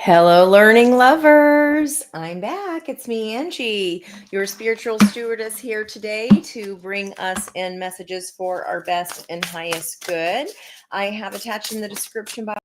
Hello, learning lovers. I'm back. It's me, Angie, your spiritual stewardess here today to bring us in messages for our best and highest good. I have attached in the description box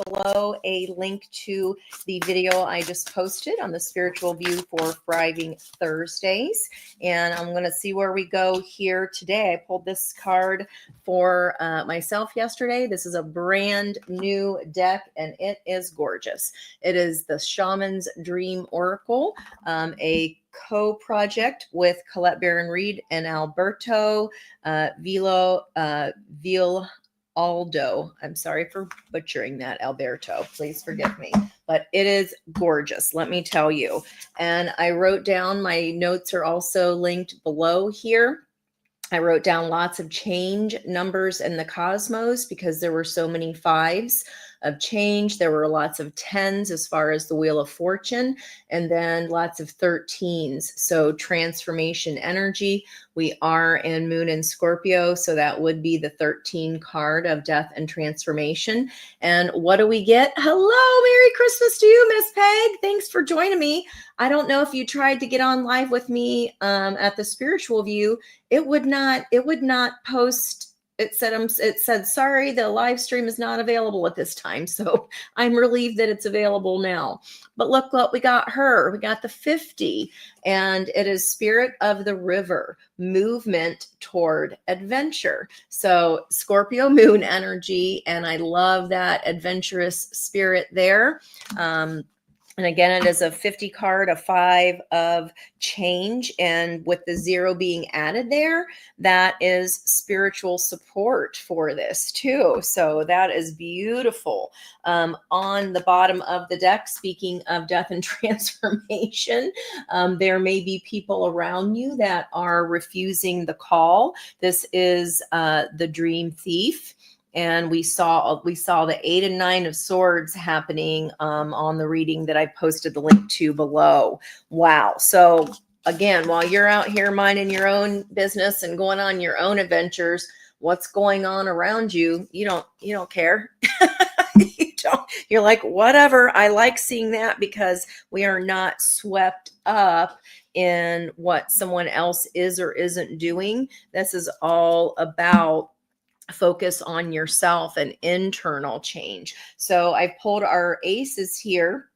below a link to the video I just posted on the spiritual view for Thriving Thursdays. And I'm going to see where we go here today. I pulled this card for myself yesterday. This is a brand new deck and it is gorgeous. It is the Shaman's Dream Oracle, a co-project with Colette Baron Reed and Alberto Villaldo. I'm sorry for butchering that, Alberto. Please forgive me. But it is gorgeous, let me tell you. And I wrote down, my notes are also linked below here. I wrote down lots of change numbers in the cosmos because there were so many fives of change. There were lots of tens as far as the Wheel of Fortune, and then lots of 13s. So transformation energy. We are in Moon and Scorpio, so that would be the 13 card of death and transformation. And what do we get? Hello, Merry Christmas to you, Miss Peg. Thanks for joining me. I don't know if you tried to get on live with me at the spiritual view. It would not post. It said, sorry, the live stream is not available at this time. So I'm relieved that it's available now. But look what we got her. We got the 50, and it is Spirit of the River, movement toward adventure. So Scorpio moon energy, and I love that adventurous spirit there. And again, it is a 50 card, a 5 of change. And with the 0 being added there, that is spiritual support for this too. So that is beautiful. On the bottom of the deck, speaking of death and transformation, there may be people around you that are refusing the call. This is the dream thief. And we saw the 8 and 9 of swords happening on the reading that I posted the link to below. Wow. So again, while you're out here minding your own business and going on your own adventures, what's going on around you, you don't care. You're like, whatever. I like seeing that because we are not swept up in what someone else is or isn't doing. This is all about focus on yourself and internal change. So I pulled our aces here,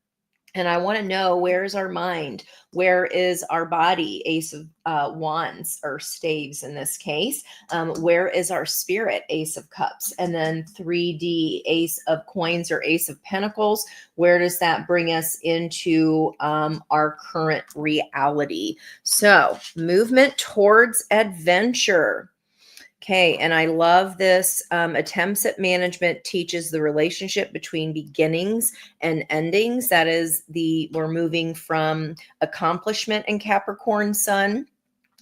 and I want to know, where is our mind? Where is our body? Ace of wands, or staves in this case. Where is our spirit? Ace of cups. And then 3D, ace of coins or ace of pentacles. Where does that bring us into our current reality? So movement towards adventure. Okay, and I love this. Attempts at management teaches the relationship between beginnings and endings. That is, we're moving from accomplishment in Capricorn Sun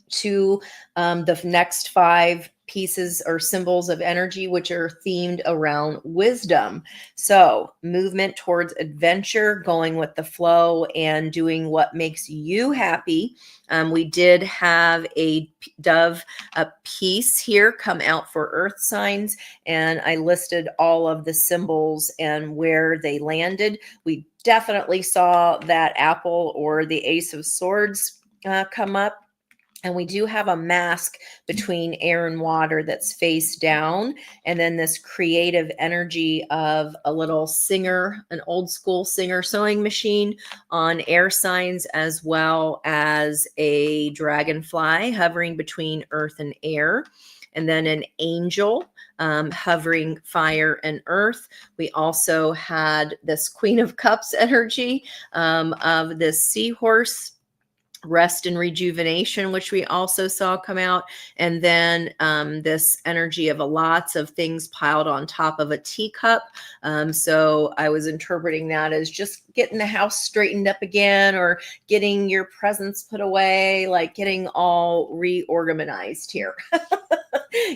to the next 5 pieces or symbols of energy, which are themed around wisdom. So movement towards adventure, going with the flow and doing what makes you happy. We did have a dove, a piece here come out for earth signs, and I listed all of the symbols and where they landed. We definitely saw that apple or the ace of swords come up. And we do have a mask between air and water that's face down. And then this creative energy of a little singer, an old school singer sewing machine on air signs, as well as a dragonfly hovering between earth and air. And then an angel hovering fire and earth. We also had this Queen of Cups energy of this seahorse, rest and rejuvenation, which we also saw come out. And then this energy of lots of things piled on top of a teacup. So I was interpreting that as just getting the house straightened up again, or getting your presents put away, like getting all reorganized here.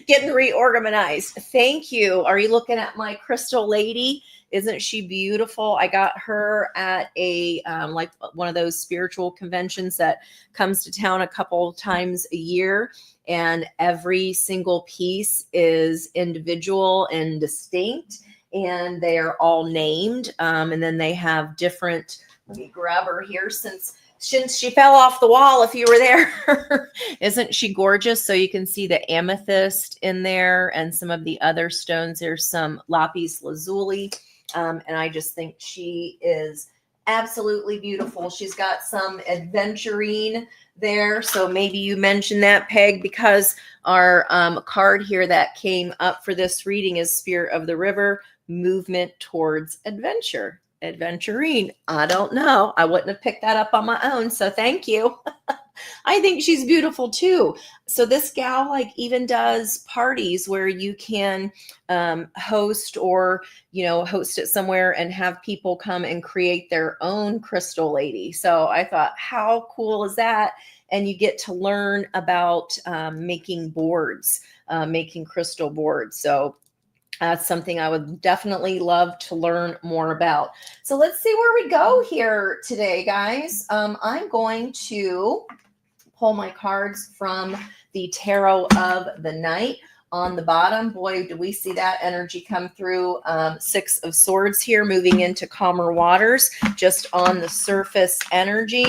Getting reorganized. Thank you. Are you looking at my crystal lady? Isn't she beautiful? I got her at a like one of those spiritual conventions that comes to town a couple times a year, and every single piece is individual and distinct. and they are all named. And then they have different, let me grab her here since she fell off the wall if you were there. Isn't she gorgeous? So you can see the amethyst in there and some of the other stones. There's some lapis lazuli. And I just think she is absolutely beautiful. She's got some adventuring there. So maybe you mentioned that, Peg, because our card here that came up for this reading is Spirit of the River, movement towards adventure. Adventuring. I don't know. I wouldn't have picked that up on my own. So thank you. I think she's beautiful too. So this gal like even does parties where you can host or, host it somewhere and have people come and create their own crystal lady. So I thought, how cool is that? And you get to learn about making boards, making crystal boards. So that's something I would definitely love to learn more about. So let's see where we go here today, guys. I'm going to pull my cards from the Tarot of the Night. On the bottom, boy, do we see that energy come through. Six of Swords here, moving into calmer waters, just on the surface energy.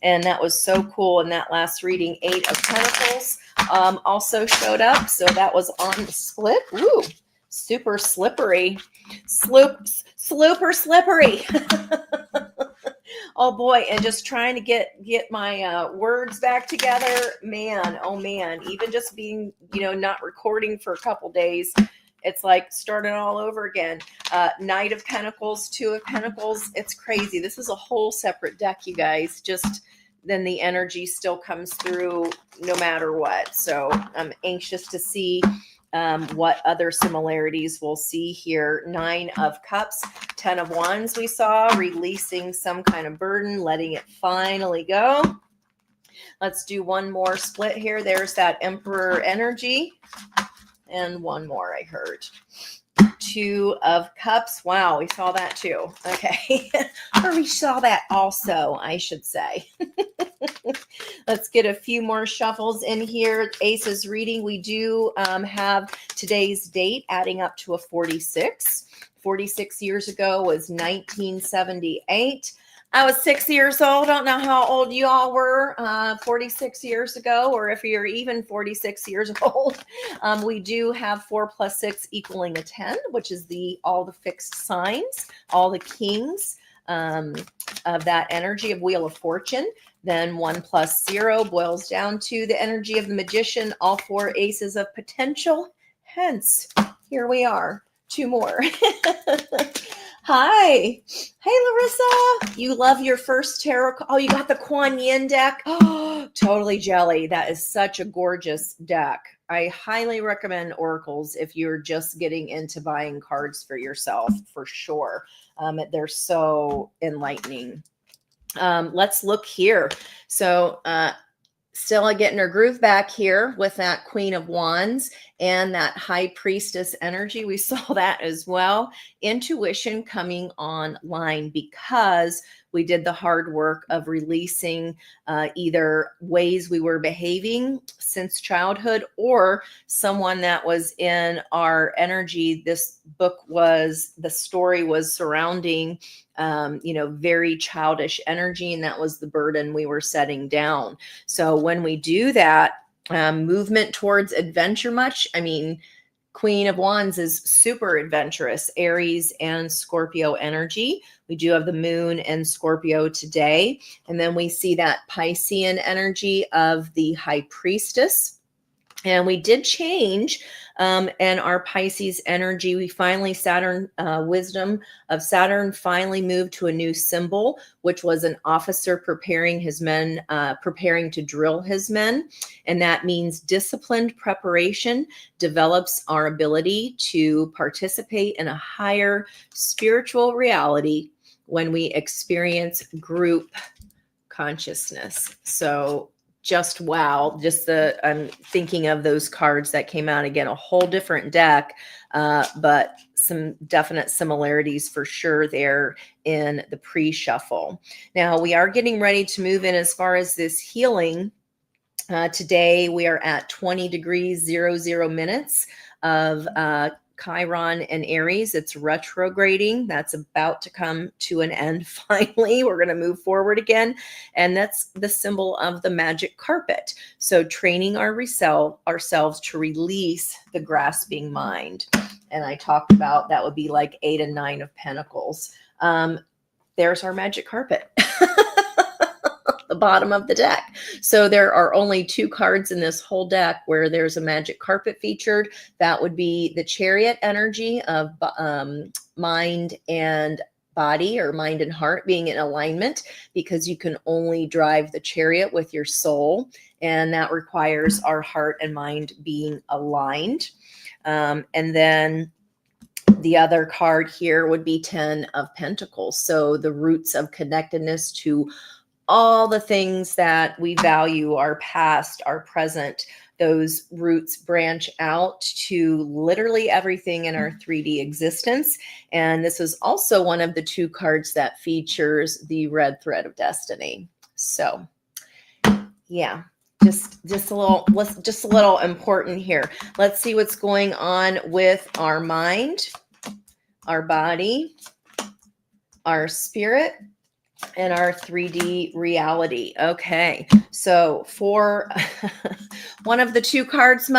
And that was so cool in that last reading. Eight of Pentacles also showed up. So that was on the split. Ooh. Super slippery, super slippery. Oh boy, and just trying to get my words back together, man. Oh man, even just being not recording for a couple days, it's like starting all over again. Knight of Pentacles, Two of Pentacles. It's crazy. This is a whole separate deck, you guys. Just then the energy still comes through no matter what. So I'm anxious to see what other similarities we'll see here. Nine of Cups, Ten of Wands we saw, releasing some kind of burden, letting it finally go. Let's do one more split here. There's that Emperor energy. And one more I heard. Two of Cups. Wow, we saw that too. Okay. Or we saw that also, I should say. Let's get a few more shuffles in here. ACES reading. We do have today's date adding up to a 46. 46 years ago was 1978. I was 6 years old. Don't know how old you all were 46 years ago, or if you're even 46 years old. We do have 4 plus 6 equaling a 10, which is all the fixed signs, all the kings of that energy of Wheel of Fortune. Then 1 plus 0 boils down to the energy of the Magician, all 4 aces of potential. Hence, here we are. 2 more. Hi. Hey, Larissa. You love your first tarot. Oh, you got the Kuan Yin deck. Oh, totally jelly. That is such a gorgeous deck. I highly recommend oracles if you're just getting into buying cards for yourself, for sure. They're so enlightening. Let's look here. So, Stella getting her groove back here with that Queen of Wands and that High Priestess energy. We saw that as well. Intuition coming online because we did the hard work of releasing either ways we were behaving since childhood or someone that was in our energy. This book the story was surrounding very childish energy, and that was the burden we were setting down. So when we do that, movement towards adventure Queen of Wands is super adventurous, Aries and Scorpio energy. We do have the moon and Scorpio today. And then we see that Piscean energy of the High Priestess. And we did change and our Pisces energy. We finally, wisdom of Saturn finally moved to a new symbol, which was an officer preparing his men, preparing to drill his men. And that means disciplined preparation develops our ability to participate in a higher spiritual reality when we experience group consciousness. So just wow, I'm thinking of those cards that came out again, a whole different deck, but some definite similarities for sure there in the pre-shuffle. Now we are getting ready to move in as far as this healing. Today we are at 20 degrees 00 minutes of Chiron in Aries. It's retrograding. That's about to come to an end finally. We're going to move forward again. And that's the symbol of the magic carpet. So training ourselves to release the grasping mind. And I talked about that would be like 8 and 9 of Pentacles. There's our magic carpet. The bottom of the deck. So there are only 2 cards in this whole deck where there's a magic carpet featured. That would be the Chariot energy of mind and body, or mind and heart being in alignment, because you can only drive the chariot with your soul, and that requires our heart and mind being aligned. And then the other card here would be 10 of Pentacles. So the roots of connectedness to all the things that we value, our past, our present. Those roots branch out to literally everything in our 3D existence. And this is also one of the 2 cards that features the red thread of destiny. So yeah, just a little important here. Let's see what's going on with our mind, our body, our spirit, and our 3D reality. Okay, so for one of the 2 cards,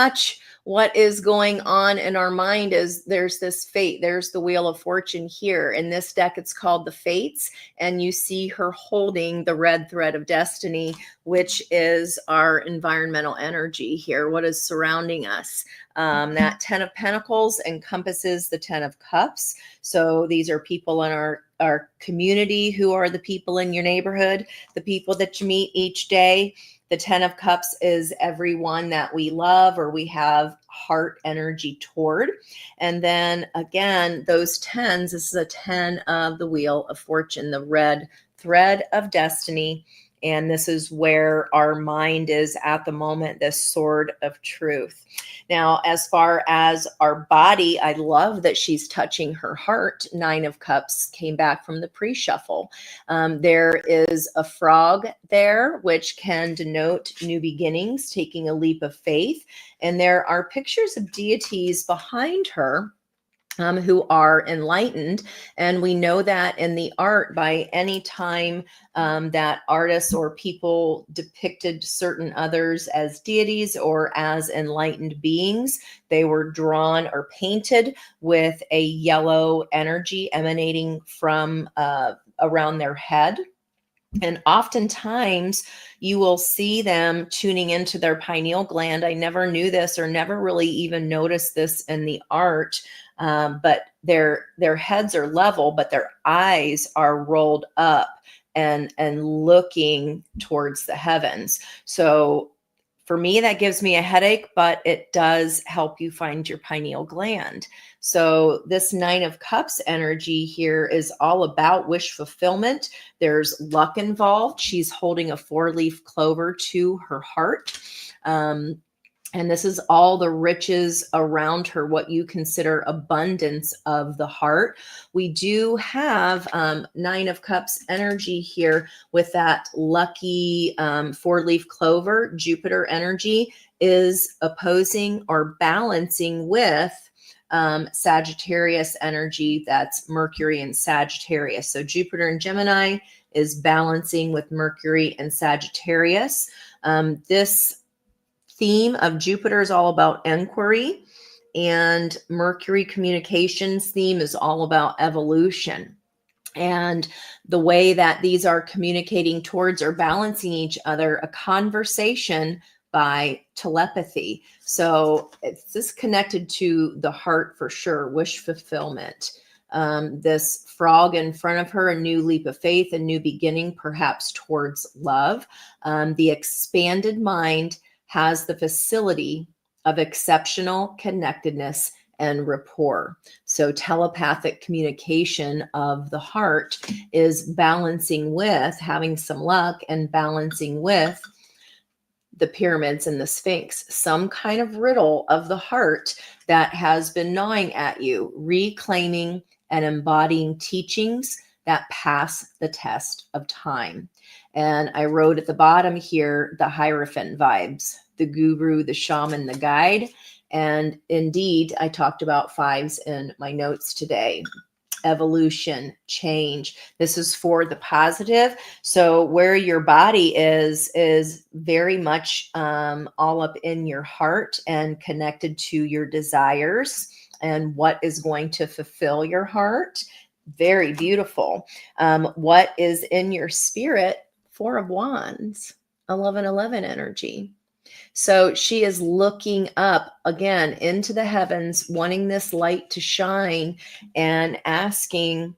what is going on in our mind is there's this fate. There's the Wheel of Fortune here. In this deck, it's called the Fates, and you see her holding the red thread of destiny, which is our environmental energy here. What is surrounding us? That 10 of Pentacles encompasses the 10 of Cups. So these are people in our community who are the people in your neighborhood, the people that you meet each day. The 10 of Cups is everyone that we love or we have heart energy toward. And then again, those 10s, this is a 10 of the Wheel of Fortune, the red thread of destiny. And this is where our mind is at the moment, this sword of truth. Now, as far as our body, I love that she's touching her heart. 9 of Cups came back from the pre-shuffle. There is a frog there, which can denote new beginnings, taking a leap of faith. And there are pictures of deities behind her who are enlightened. And we know that in the art, by any time that artists or people depicted certain others as deities or as enlightened beings, they were drawn or painted with a yellow energy emanating from around their head. And oftentimes you will see them tuning into their pineal gland. I never knew this or never really even noticed this in the art. But their heads are level, but their eyes are rolled up and looking towards the heavens. So for me, that gives me a headache, but it does help you find your pineal gland. So this 9 of Cups energy here is all about wish fulfillment. There's luck involved. She's holding a 4-leaf clover to her heart. And this is all the riches around her, what you consider abundance of the heart. We do have 9 of Cups energy here with that lucky 4-leaf clover. Jupiter energy is opposing or balancing with Sagittarius energy. That's Mercury and Sagittarius. So Jupiter and Gemini is balancing with Mercury and Sagittarius. This theme of Jupiter is all about inquiry, and Mercury communications theme is all about evolution. And the way that these are communicating towards or balancing each other, a conversation by telepathy. So it's this connected to the heart for sure, wish fulfillment. This frog in front of her, a new leap of faith, a new beginning, perhaps towards love. The expanded mind has the facility of exceptional connectedness and rapport. So telepathic communication of the heart is balancing with having some luck and balancing with the pyramids and the Sphinx, some kind of riddle of the heart that has been gnawing at you, reclaiming and embodying teachings that pass the test of time. And I wrote at the bottom here, the Hierophant vibes, the guru, the shaman, the guide. And indeed, I talked about fives in my notes today. Evolution, change. This is for the positive. So where your body is very much all up in your heart and connected to your desires and what is going to fulfill your heart. Very beautiful. What is in your spirit? Four of Wands, 1111 energy. So she is looking up again into the heavens, wanting this light to shine and asking,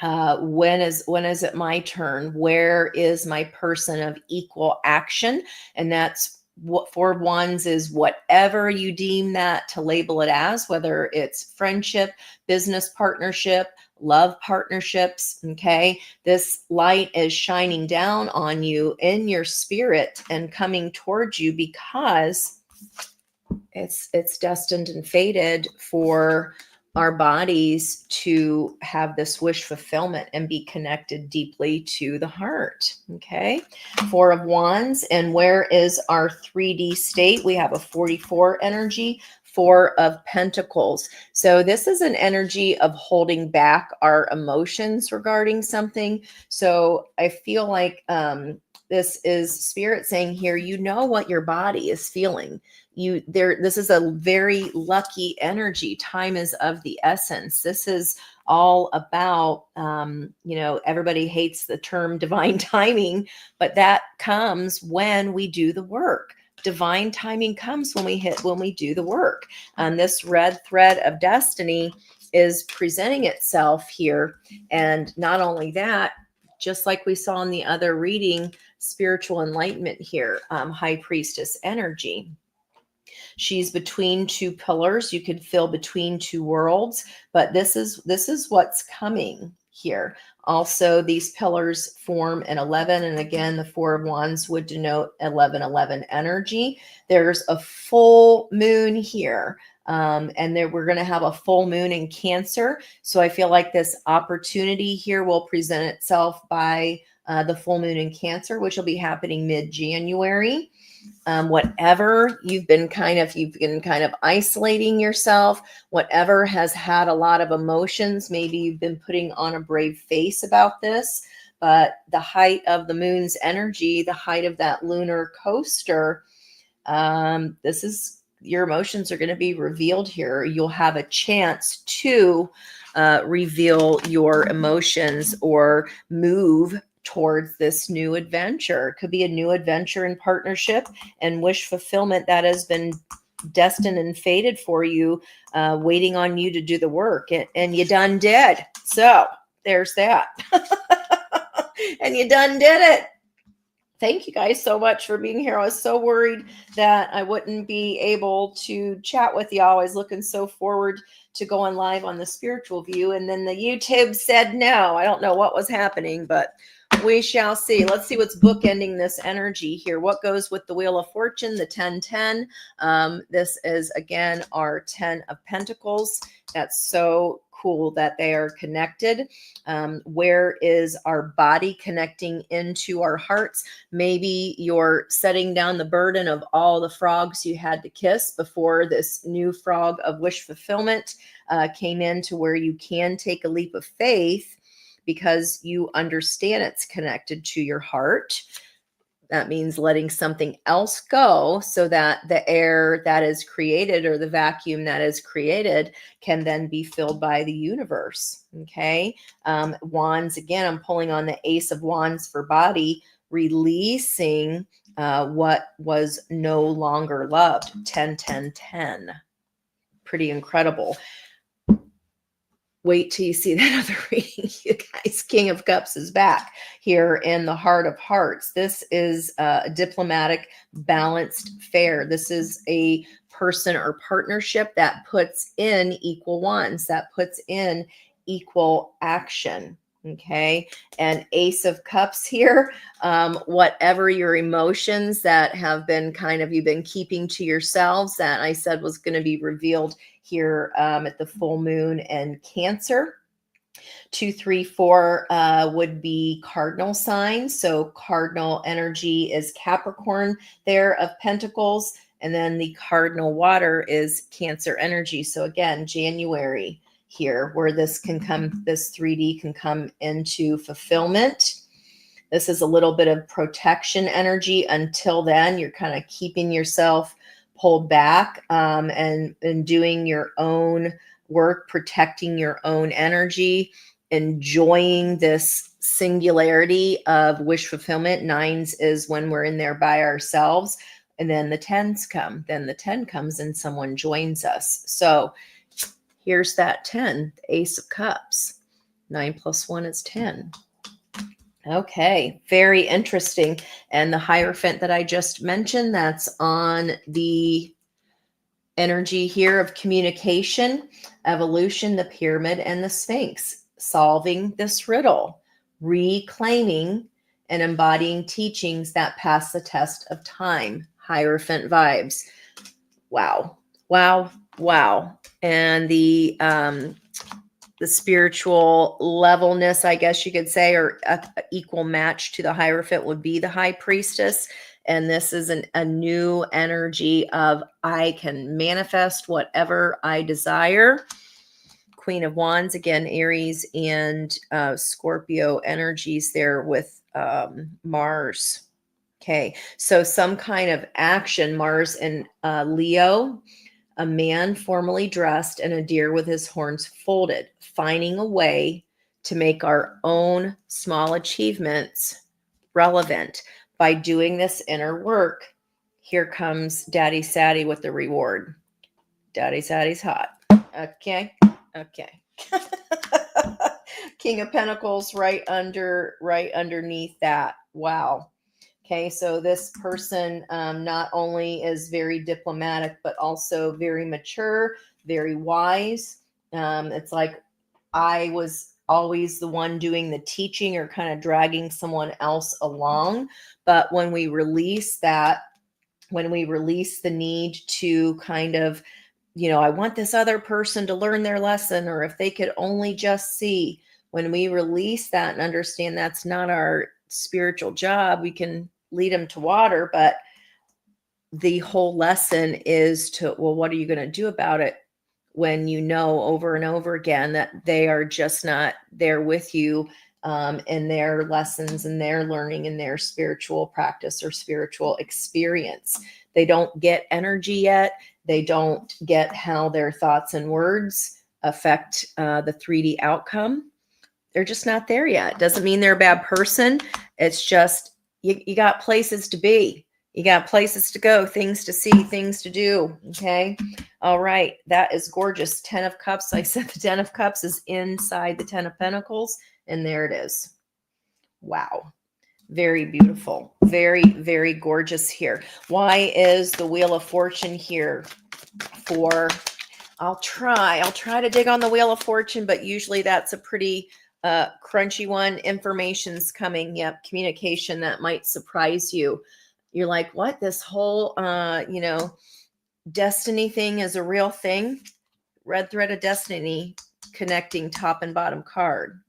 when is it my turn? Where is my person of equal action? And that's what Four of Wands is, whatever you deem that to label it as, whether it's friendship, business partnership, love partnerships. Okay. This light is shining down on you in your spirit and coming towards you because it's destined and fated for our bodies to have this wish fulfillment and be connected deeply to the heart. Okay. Four of Wands. And where is our 3D state? We have a 44 energy, Four of Pentacles. So this is an energy of holding back our emotions regarding something. So I feel like this is spirit saying here, you know what your body is feeling. This is a very lucky energy. Time is of the essence. This is all about everybody hates the term divine timing, but that comes when we do the work. Divine timing comes when we do the work. And this red thread of destiny is presenting itself here. And not only that, just like we saw in the other reading, spiritual enlightenment here, high priestess energy. She's between two pillars. You could feel between two worlds, but this is what's coming here. Also, these pillars form an 11. And again, the Four of Wands would denote 1111 energy. There's a full moon here. And there we're going to have a full moon in Cancer. So I feel like this opportunity here will present itself by the full moon in Cancer, which will be happening mid-January. Whatever you've been kind of isolating yourself, whatever has had a lot of emotions, maybe you've been putting on a brave face about this, but the height of the moon's energy, the height of that lunar coaster, your emotions are going to be revealed here. You'll have a chance to reveal your emotions or move towards this new adventure. It could be a new adventure in partnership and wish fulfillment that has been destined and fated for you, waiting on you to do the work. And you done did. So there's that. And you done did it. Thank you guys so much for being here. I was so worried that I wouldn't be able to chat with y'all. I was looking so forward to going live on the Spiritual View. And then the YouTube said no. I don't know what was happening, but we shall see. Let's see what's bookending this energy here. What goes with the Wheel of Fortune, the 10-10. This is, again, our 10 of Pentacles. That's so cool that they are connected. Where is our body connecting into our hearts? Maybe you're setting down the burden of all the frogs you had to kiss before this new frog of wish fulfillment came in, to where you can take a leap of faith because you understand it's connected to your heart. That means letting something else go so that the air that is created, or the vacuum that is created, can then be filled by the universe. Okay. Wands, again, I'm pulling on the Ace of Wands for body, releasing what was no longer loved. 10, 10, 10. Pretty incredible. Wait till you see that other reading, you guys. King of Cups is back here in the Heart of Hearts. This is a diplomatic, balanced, fair. This is a person or partnership that puts in equal ones, that puts in equal action. Okay. And Ace of Cups here, whatever your emotions that have been you've been keeping to yourselves, that I said was going to be revealed here at the full moon and Cancer. 2, 3, 4 would be cardinal signs. So cardinal energy is Capricorn there of Pentacles. And then the cardinal water is Cancer energy. So again, January here, where this 3D can come into fulfillment. This is a little bit of protection energy. Until then, you're kind of keeping yourself pulled back and doing your own work, protecting your own energy, enjoying this singularity of wish fulfillment. 9s is when we're in there by ourselves. And then the 10s come. Then the 10 comes and someone joins us. So here's that 10, the Ace of Cups. 9 plus 1 is 10. Okay, very interesting. And the Hierophant that I just mentioned, that's on the energy here of communication, evolution, the pyramid, and the Sphinx, solving this riddle, reclaiming and embodying teachings that pass the test of time. Hierophant vibes. Wow, wow, wow. And the spiritual levelness, I guess you could say, or a equal match to the Hierophant would be the High Priestess. And this is a new energy of I can manifest whatever I desire. Queen of Wands, again, Aries and Scorpio energies there with Mars. Okay, so some kind of action, Mars and Leo, a man formally dressed and a deer with his horns folded, finding a way to make our own small achievements relevant by doing this inner work. Here comes Daddy Sadie with the reward. Daddy Saddie's hot. Okay. King of Pentacles right underneath that. Wow. Okay, so this person not only is very diplomatic, but also very mature, very wise. It's like I was always the one doing the teaching or kind of dragging someone else along. But when we release that, when we release the need to kind of, I want this other person to learn their lesson, or if they could only just see, when we release that and understand that's not our spiritual job, we can lead them to water, but the whole lesson is to, well, what are you going to do about it when you know over and over again that they are just not there with you in their lessons and their learning and their spiritual practice or spiritual experience. They don't get energy yet. They don't get how their thoughts and words affect the 3D outcome. They're just not there yet. Doesn't mean they're a bad person. It's just you got places to be. You got places to go, things to see, things to do. Okay. All right. That is gorgeous. 10 of Cups. I said the 10 of Cups is inside the 10 of Pentacles. And there it is. Wow. Very beautiful. Very, very gorgeous here. Why is the Wheel of Fortune here for... I'll try to dig on the Wheel of Fortune, but usually that's a pretty crunchy one. Information's coming. Yep. Communication that might surprise you. You're like, what? This whole, destiny thing is a real thing. Red thread of destiny connecting top and bottom card.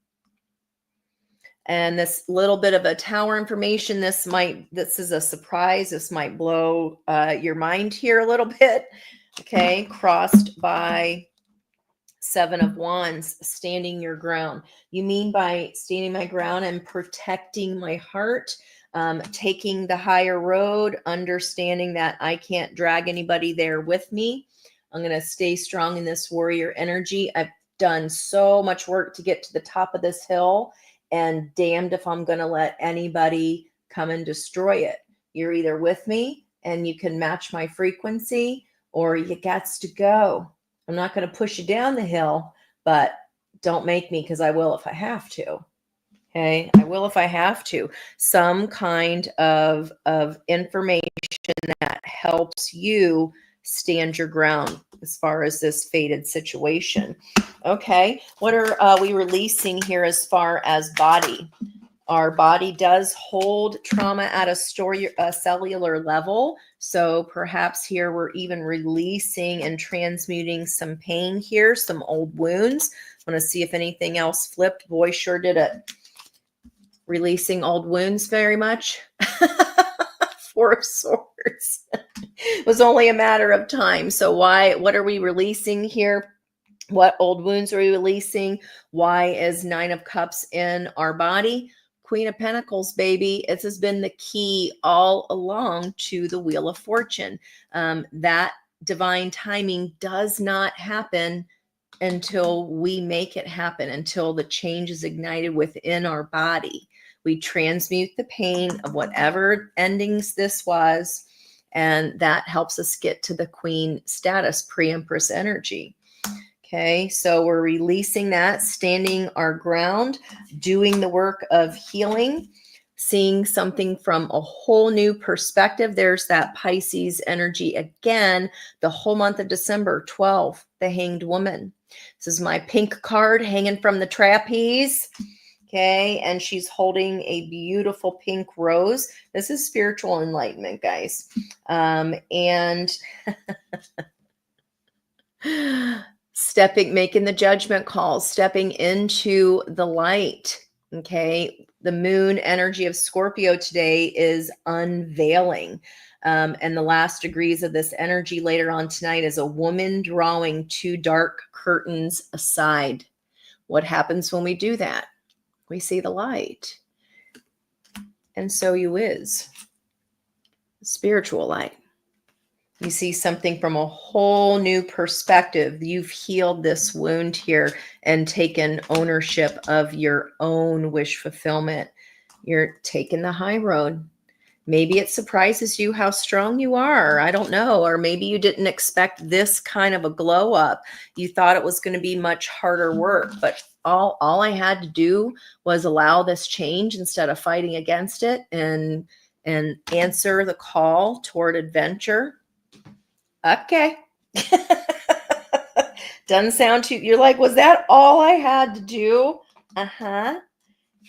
And this little bit of a Tower information, this is a surprise. This might blow your mind here a little bit. Okay. Crossed by 7 of Wands, standing your ground. You mean by standing my ground and protecting my heart, taking the higher road, understanding that I can't drag anybody there with me. I'm going to stay strong in this warrior energy. I've done so much work to get to the top of this hill, and damned if I'm going to let anybody come and destroy it. You're either with me and you can match my frequency, or you gots to go. I'm not going to push you down the hill, but don't make me, because I will if I have to. Okay, I will if I have to. Some kind of information that helps you stand your ground as far as this fated situation. Okay, what are we releasing here as far as body? Our body does hold trauma at a cellular level. So perhaps here we're even releasing and transmuting some pain here, some old wounds. I want to see if anything else flipped. Boy, sure did it. Releasing old wounds very much. Four of Swords. It was only a matter of time. So what are we releasing here? What old wounds are we releasing? Why is Nine of Cups in our body? Queen of Pentacles, baby. This has been the key all along to the Wheel of Fortune. That divine timing does not happen until we make it happen, until the change is ignited within our body. We transmute the pain of whatever endings this was, and that helps us get to the Queen status, pre-Empress energy. Okay, so we're releasing that, standing our ground, doing the work of healing, seeing something from a whole new perspective. There's that Pisces energy again, the whole month of December, 12, the Hanged Woman. This is my pink card hanging from the trapeze. Okay, and she's holding a beautiful pink rose. This is spiritual enlightenment, guys. And making the judgment calls, stepping into the light. Okay, the moon energy of Scorpio today is unveiling. And the last degrees of this energy later on tonight is a woman drawing two dark curtains aside. What happens when we do that? We see the light. And so you is. Spiritual light. You see something from a whole new perspective. You've healed this wound here and taken ownership of your own wish fulfillment. You're taking the high road. Maybe it surprises you how strong you are. I don't know. Or maybe you didn't expect this kind of a glow up. You thought it was going to be much harder work, but all I had to do was allow this change instead of fighting against it and answer the call toward adventure. Okay. Doesn't sound too, you're like, was that all I had to do? Uh-huh.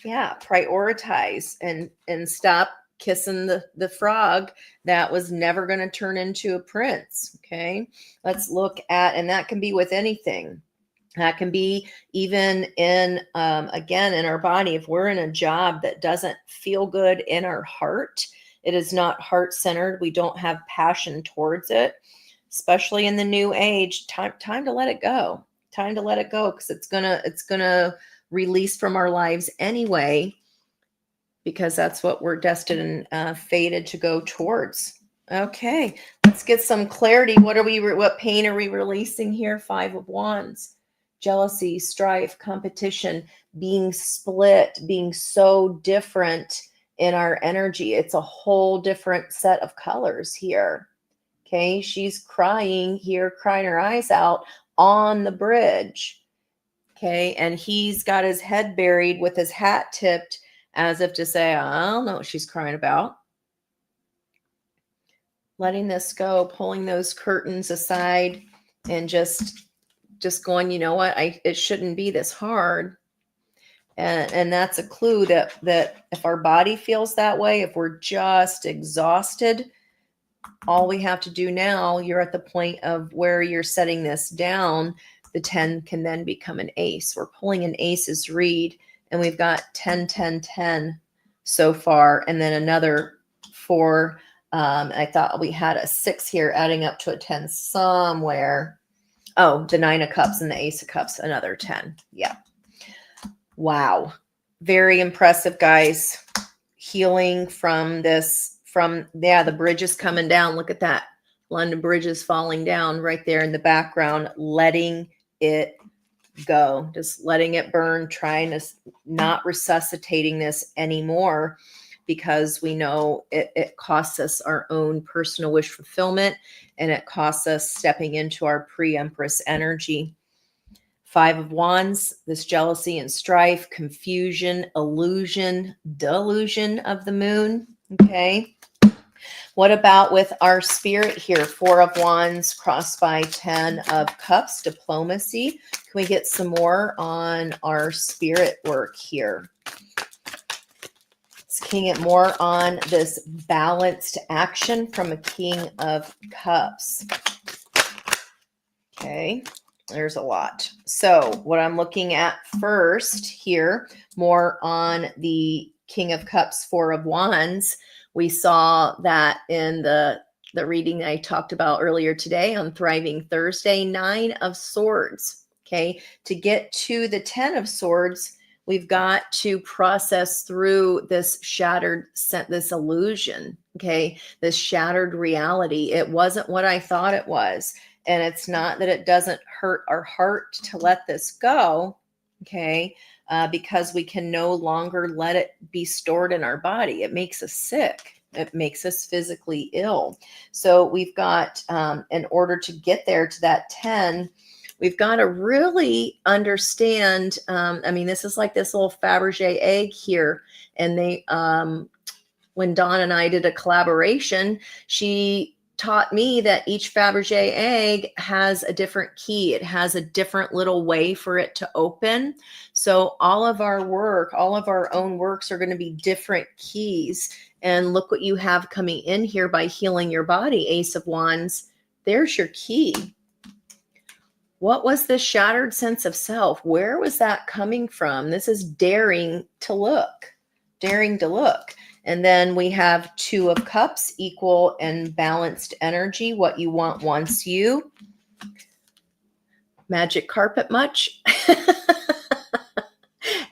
Yeah. Prioritize and stop kissing the frog that was never going to turn into a prince. Okay. Let's look at, and that can be with anything. That can be even in, again, in our body. If we're in a job that doesn't feel good in our heart, it is not heart-centered. We don't have passion towards it, especially in the new age. Time to let it go. Time to let it go, because it's gonna release from our lives anyway, because that's what we're destined and fated to go towards. Okay, let's get some clarity. What pain are we releasing here? Five of Wands. Jealousy, strife, competition, being split, being so different in our energy. It's a whole different set of colors here. Okay, she's crying here, crying her eyes out on the bridge. Okay, and he's got his head buried with his hat tipped as if to say, I don't know what she's crying about. Letting this go, pulling those curtains aside and just going, you know what, it shouldn't be this hard. And that's a clue that if our body feels that way, if we're just exhausted, all we have to do now, you're at the point of where you're setting this down. The 10 can then become an ace. We're pulling an ACES read, and we've got 10, 10, 10 so far, and then another 4. I thought we had a 6 here, adding up to a 10 somewhere. Oh, the 9 of Cups and the Ace of Cups, another 10. Yeah. Wow. Very impressive, guys. Healing from this, the bridge is coming down. Look at that. London Bridge is falling down right there in the background, letting it go, just letting it burn, trying to not resuscitating this anymore, because we know it costs us our own personal wish fulfillment, and it costs us stepping into our pre-Empress energy. 5 of Wands, this jealousy and strife, confusion, illusion, delusion of the moon. Okay. What about with our spirit here? 4 of Wands crossed by 10 of Cups, diplomacy. Can we get some more on our spirit work here? Let's king it more on this balanced action from a King of Cups. Okay, there's a lot. So what I'm looking at first here, more on the King of Cups, 4 of Wands. We saw that in the reading I talked about earlier today on Thriving Thursday, 9 of Swords. Okay, to get to the 10 of Swords, we've got to process through this shattered, this illusion, okay, this shattered reality. It wasn't what I thought it was. And it's not that it doesn't hurt our heart to let this go, okay, because we can no longer let it be stored in our body. It makes us sick. It makes us physically ill. So we've got, in order to get there to that 10, we've got to really understand. I mean, this is like this little Fabergé egg here. And they, when Dawn and I did a collaboration, she taught me that each Fabergé egg has a different key. It has a different little way for it to open. So all of our work, all of our own works are going to be different keys. And look what you have coming in here by healing your body, Ace of Wands. There's your key. What was this shattered sense of self? Where was that coming from? This is daring to look, daring to look. And then we have 2 of Cups, equal and balanced energy. What you want wants you. Magic carpet much?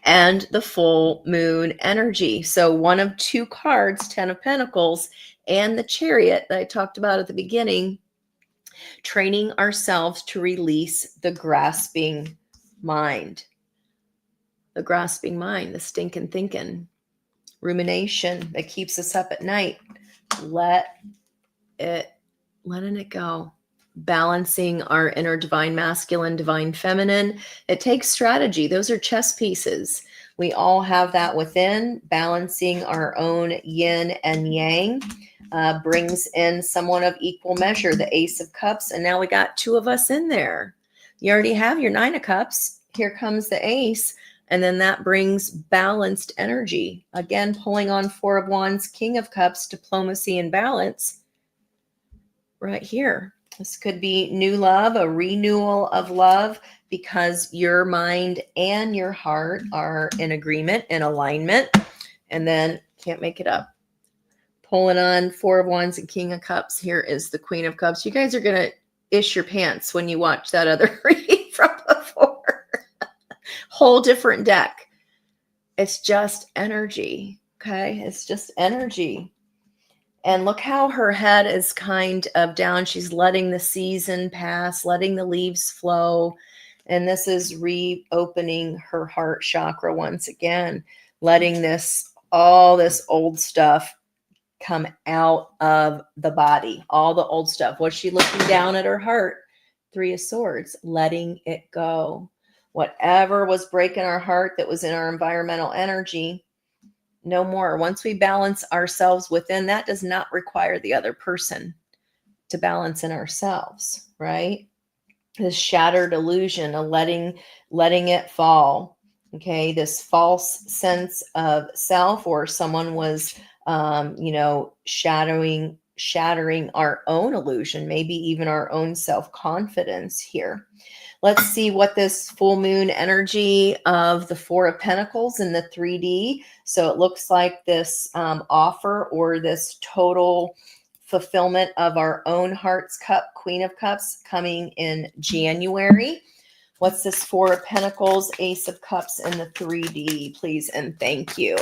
And the full moon energy. So 1 of 2 cards, 10 of Pentacles, and the Chariot that I talked about at the beginning, training ourselves to release the grasping mind. The grasping mind, the stinking thinking. Rumination that keeps us up at night. Letting it go. Balancing our inner divine masculine, divine feminine. It takes strategy. Those are chess pieces. We all have that within. Balancing our own yin and yang brings in someone of equal measure, the Ace of Cups. And now we got 2 of us in there. You already have your 9 of Cups. Here comes the Ace. And then that brings balanced energy. Again, pulling on 4 of Wands, King of Cups, diplomacy and balance. Right here. This could be new love, a renewal of love, because your mind and your heart are in agreement, in alignment. And then, can't make it up. Pulling on 4 of Wands and King of Cups. Here is the Queen of Cups. You guys are going to ish your pants when you watch that other reading from before. Whole different deck. It's just energy. Okay. It's just energy. And look how her head is kind of down. She's letting the season pass, letting the leaves flow. And this is reopening her heart chakra once again, letting all this old stuff come out of the body, all the old stuff. Was she looking down at her heart? 3 of Swords, letting it go. Whatever was breaking our heart that was in our environmental energy, no more. Once we balance ourselves within, that does not require the other person to balance in ourselves, right? This shattered illusion of letting it fall. Okay, this false sense of self, or someone was, shattering our own illusion, maybe even our own self-confidence here. Let's see what this full moon energy of the 4 of Pentacles in the 3D. So it looks like this offer, or this total fulfillment of our own heart's cup, Queen of Cups, coming in January. What's this 4 of Pentacles, Ace of Cups in the 3D, please and thank you.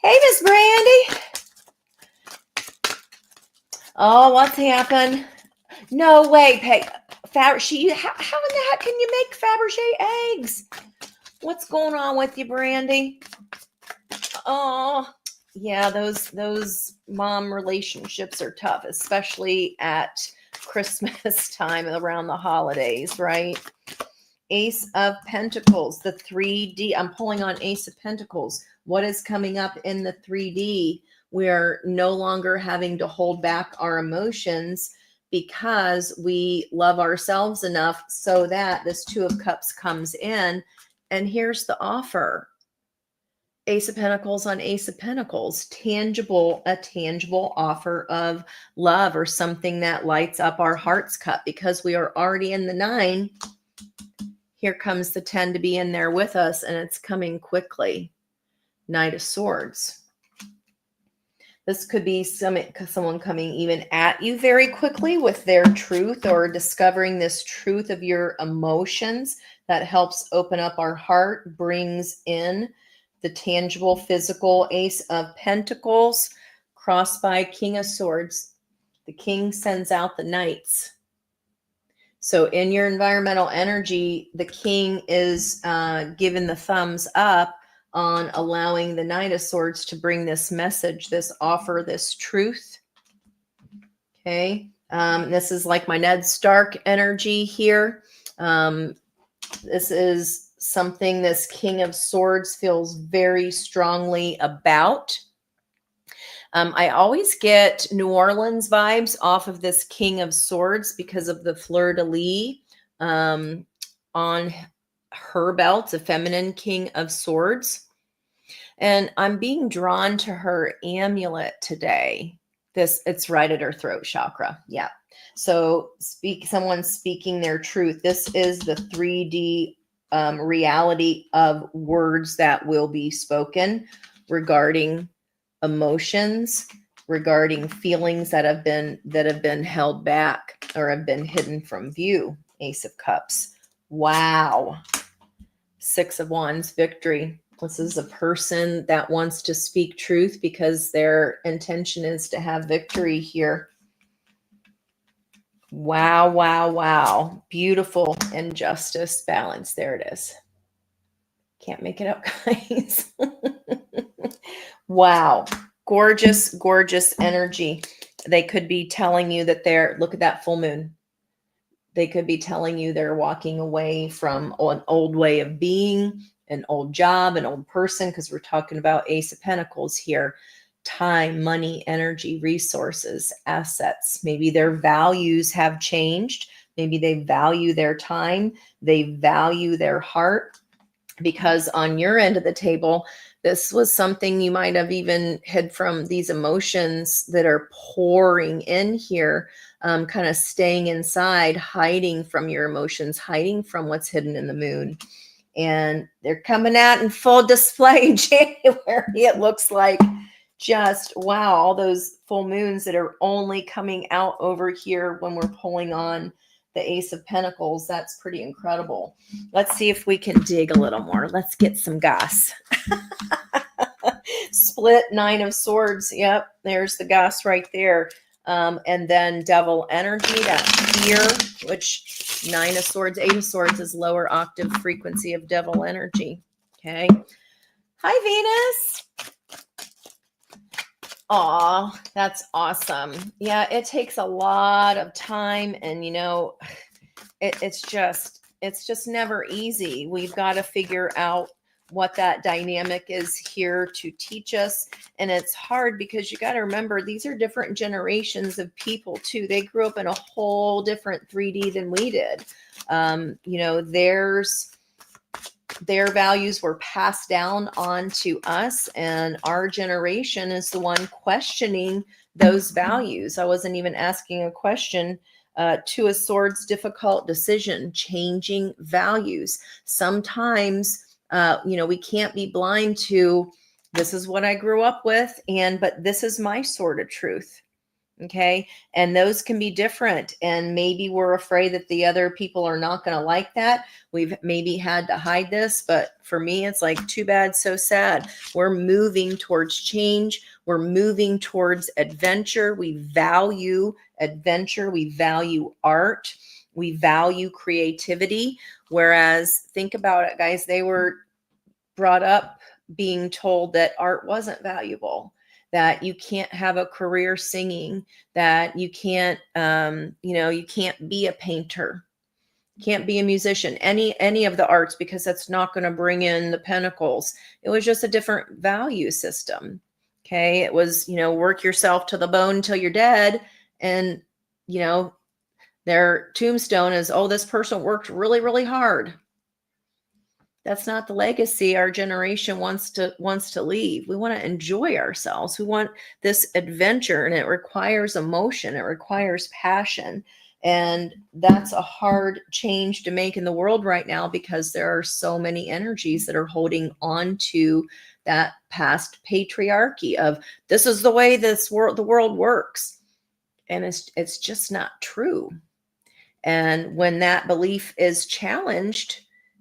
Hey, Miss Brandy. Oh, what's happened? No way, Peg. How in the heck can you make Fabergé eggs? What's going on with you, Brandy? Oh, yeah, those mom relationships are tough, especially at Christmas time, around the holidays, right? Ace of Pentacles, the 3D. I'm pulling on Ace of Pentacles. What is coming up in the 3D? We're no longer having to hold back our emotions, because we love ourselves enough so that this 2 of Cups comes in. And here's the offer. Ace of Pentacles on Ace of Pentacles. A tangible offer of love, or something that lights up our heart's cup, because we are already in the 9. Here comes the 10 to be in there with us, and it's coming quickly. Knight of Swords. This could be someone coming even at you very quickly with their truth, or discovering this truth of your emotions that helps open up our heart, brings in the tangible, physical. Ace of Pentacles, crossed by King of Swords. The king sends out the knights. So in your environmental energy, the king is given the thumbs up on allowing the Knight of Swords to bring this message, this offer, this truth. Okay. This is like my Ned Stark energy here. This is something this King of Swords feels very strongly about. I always get New Orleans vibes off of this King of Swords because of the fleur-de-lis on her belt, a feminine King of Swords. And I'm being drawn to her amulet today. It's right at her throat chakra. Yeah. So someone speaking their truth. This is the 3D reality of words that will be spoken regarding emotions, regarding feelings that have been held back or have been hidden from view. Ace of Cups. Wow. Six of Wands, victory. This is a person that wants to speak truth because their intention is to have victory here. Wow, wow, wow. Beautiful injustice balance. There it is. Can't make it up, guys. Wow. Gorgeous, gorgeous energy. They could be telling you that look at that full moon. They could be telling you they're walking away from an old way of being, an old job, an old person, because we're talking about Ace of Pentacles here. Time, money, energy, resources, assets. Maybe their values have changed. Maybe they value their time. They value their heart, because on your end of the table, this was something you might have even hid from, these emotions that are pouring in here, kind of staying inside, hiding from your emotions, hiding from what's hidden in the moon. And they're coming out in full display January. It looks like just, wow, all those full moons that are only coming out over here when we're pulling on the Ace of Pentacles. That's pretty incredible. Let's see if we can dig a little more. Let's get some goss. Split, Nine of Swords. Yep, there's the goss right there. And then Devil energy, that fear, which Nine of Swords, Eight of Swords is lower octave frequency of Devil energy. Okay. Hi, Venus. Aw, that's awesome. Yeah, it takes a lot of time, and it's just never easy. We've got to figure out what that dynamic is here to teach us. And it's hard because you got to remember, these are different generations of people too. They grew up in a whole different 3D than we did. Their values were passed down on to us, and our generation is the one questioning those values. I wasn't even asking a question. Two of Swords, difficult decision, changing values. Sometimes, we can't be blind to, this is what I grew up with, but this is my sword of truth. Okay. And those can be different. And maybe we're afraid that the other people are not going to like that. We've maybe had to hide this, but for me, it's like, too bad, so sad. We're moving towards change. We're moving towards adventure. We value adventure. We value art. We value creativity. Whereas, think about it, guys, they were brought up being told that art wasn't valuable, that you can't have a career singing, that you can't, you can't be a painter, can't be a musician, any of the arts, because that's not going to bring in the pentacles. It was just a different value system. Okay. It was, work yourself to the bone until you're dead. And, their tombstone is, oh, this person worked really, really hard. That's not the legacy our generation wants to leave. We want to enjoy ourselves. We want this adventure, and it requires emotion. It requires passion. And that's a hard change to make in the world right now, because there are so many energies that are holding on to that past patriarchy of this is the way the world works. And it's just not true. And when that belief is challenged,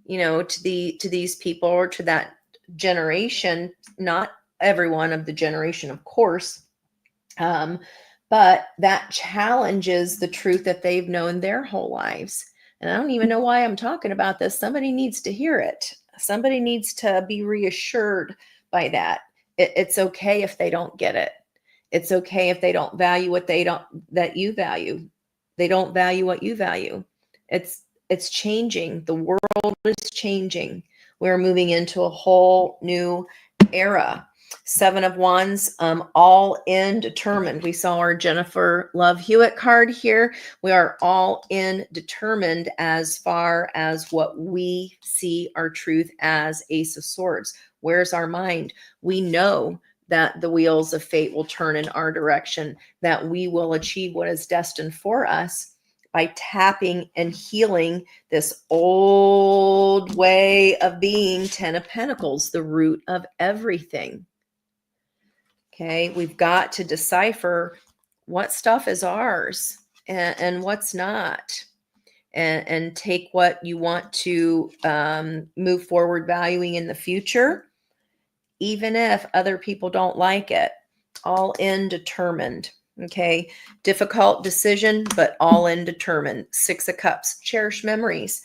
to these people or to that generation, not everyone of the generation, of course, but that challenges the truth that they've known their whole lives. And I don't even know why I'm talking about this. Somebody needs to hear it. Somebody needs to be reassured by that. It's okay if they don't get it. It's okay if they don't value what that you value. They don't value what you value. It's changing. The world is changing. We're moving into a whole new era. 7 of Wands, all in, determined. We saw our Jennifer Love Hewitt card here. We are all in, determined as far as what we see our truth as. Ace of Swords. Where's our mind? We know that the wheels of fate will turn in our direction, that we will achieve what is destined for us by tapping and healing this old way of being. 10 of Pentacles, the root of everything. Okay, we've got to decipher what stuff is ours and what's not, and take what you want to move forward valuing in the future, even if other people don't like it. All in, determined. Okay, difficult decision, but all in, determined. 6 of Cups, cherish memories.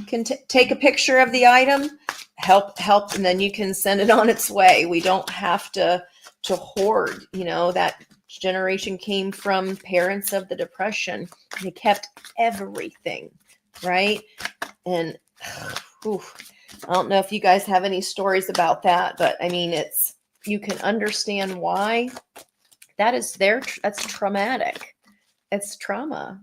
Can take a picture of the item, help, and then you can send it on its way. We don't have to hoard. That generation came from parents of the Depression. They kept everything, right? And I don't know if you guys have any stories about that, but I mean, you can understand why that's traumatic. It's trauma.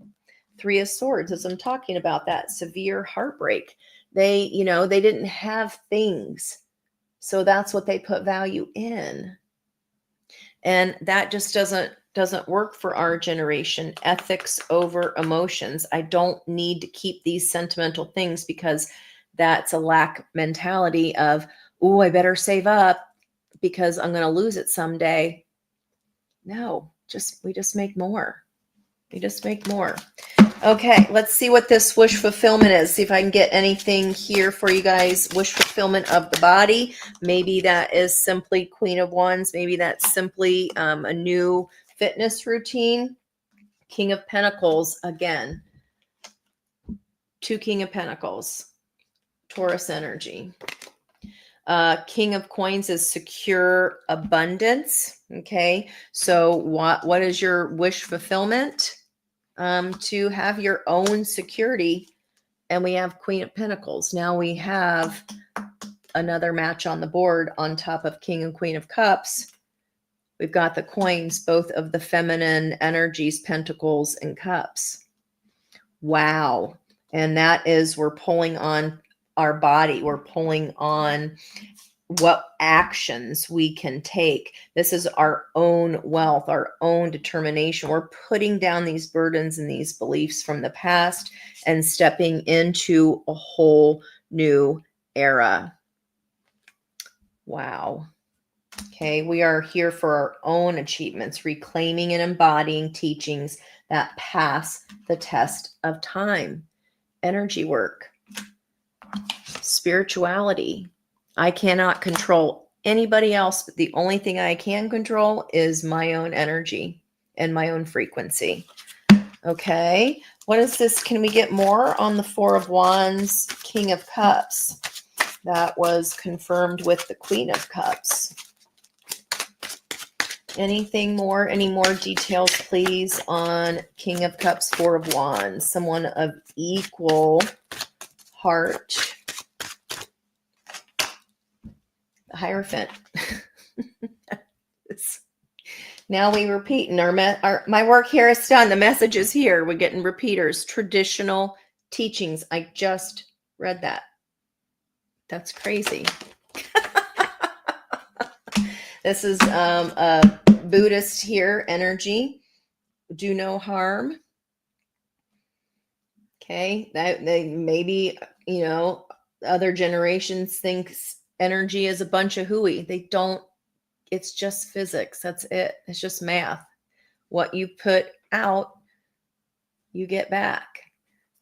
3 of Swords, as I'm talking about, that severe heartbreak. They didn't have things, so that's what they put value in. And that just doesn't work for our generation. Ethics over emotions. I don't need to keep these sentimental things because that's a lack mentality of, oh, I better save up because I'm going to lose it someday. No, we just make more. We just make more. Okay, let's see what this wish fulfillment is. See if I can get anything here for you guys. Wish fulfillment of the body. Maybe that is simply Queen of Wands. Maybe that's simply a new fitness routine. King of Pentacles again. 2 King of Pentacles. Taurus energy. King of Coins is secure abundance. Okay, so what is your wish fulfillment? To have your own security. And we have Queen of Pentacles. Now we have another match on the board on top of King and Queen of Cups. We've got the coins, both of the feminine energies, Pentacles and Cups. Wow. And that is, we're pulling on our body. We're pulling on what actions we can take. This is our own wealth, our own determination. We're putting down these burdens and these beliefs from the past and stepping into a whole new era. Wow. Okay, we are here for our own achievements, reclaiming and embodying teachings that pass the test of time. Energy work. Spirituality. I cannot control anybody else, but the only thing I can control is my own energy and my own frequency. Okay, what is this? Can we get more on the 4 of Wands, King of Cups? That was confirmed with the Queen of Cups. Anything more? Any more details, please, on King of Cups, 4 of Wands? Someone of equal heart. The Hierophant. Now we repeat, and my work here is done. The message is here. We're getting repeaters. Traditional teachings. I just read that. That's crazy. This is a Buddhist here energy. Do no harm. Okay. That they maybe, other generations think energy is a bunch of hooey. They don't, it's just physics. That's it. It's just math. What you put out, you get back.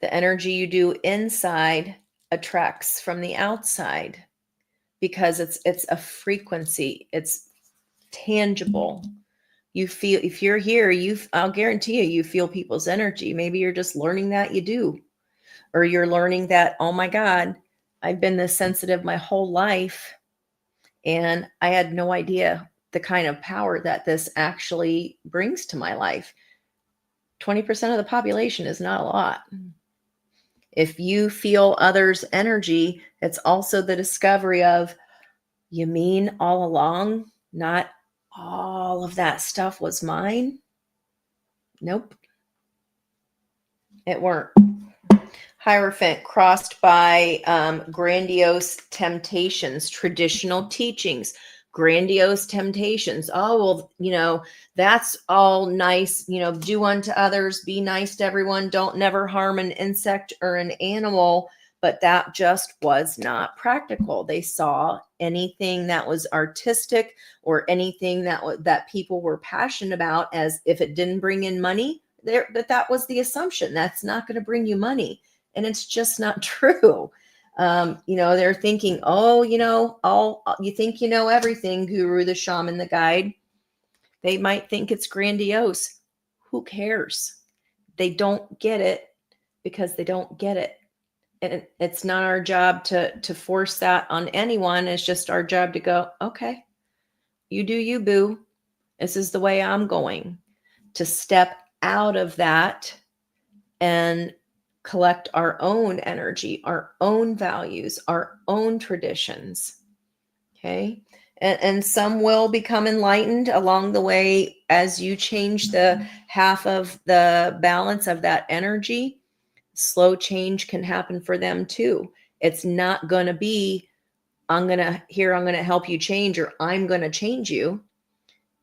The energy you do inside attracts from the outside because it's a frequency. It's tangible. You feel, if you're here, I'll guarantee you feel people's energy. Maybe you're just learning that you do, or you're learning that, oh my God, I've been this sensitive my whole life and I had no idea the kind of power that this actually brings to my life. 20% of the population is not a lot. If you feel others' energy, it's also the discovery of, you mean all along, not all of that stuff was mine? Nope, it weren't. Hierophant crossed by grandiose temptations, traditional teachings, grandiose temptations. Oh, well, that's all nice. Do unto others, be nice to everyone. Don't never harm an insect or an animal. But that just was not practical. They saw anything that was artistic or anything that people were passionate about as if it didn't bring in money. That was the assumption. That's not going to bring you money. And it's just not true. They're thinking, oh, you think you know everything, guru, the shaman, the guide. They might think it's grandiose. Who cares? They don't get it because they don't get it. And it's not our job to force that on anyone. It's just our job to go, okay, you do you, boo. This is the way I'm going. To step out of that and collect our own energy, our own values, our own traditions. Okay. And some will become enlightened along the way as you change the half of the balance of that energy. Slow change can happen for them too. It's not going to be, I'm going to help you change, or I'm going to change you.